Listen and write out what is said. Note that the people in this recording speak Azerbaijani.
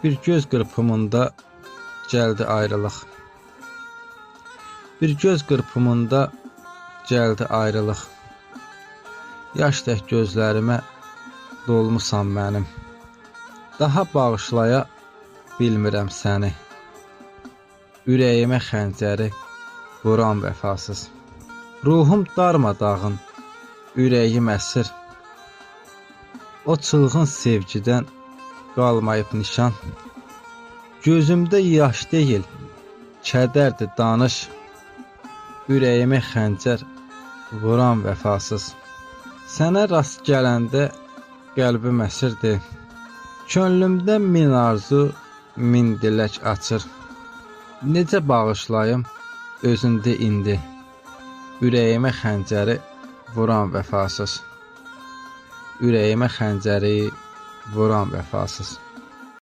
Bir göz qırpımında gəldi ayrılıq. Bir göz qırpımında gəldi ayrılıq. Yaş tək gözlərimə dolmusan mənim. Daha bağışlaya bilmirəm səni. Ürəyimə xəncəri vuran vəfasız. Ruhum darmadağın, ürəyim əsir. O çılğın sevgidən qalmayıb nişan. Gözümdə yaş deyil, kədərdir danış. Ürəyimə xəncər vuran vəfasız. Sənə rast gələndə qəlbim əsirdi. Könlümdə min arzu, min dilək açır. Necə bağışlayım özündə indi. Ürəyimə xəncəri vuran vəfasız. Ürəyimə xəncəri vuran vəfasız.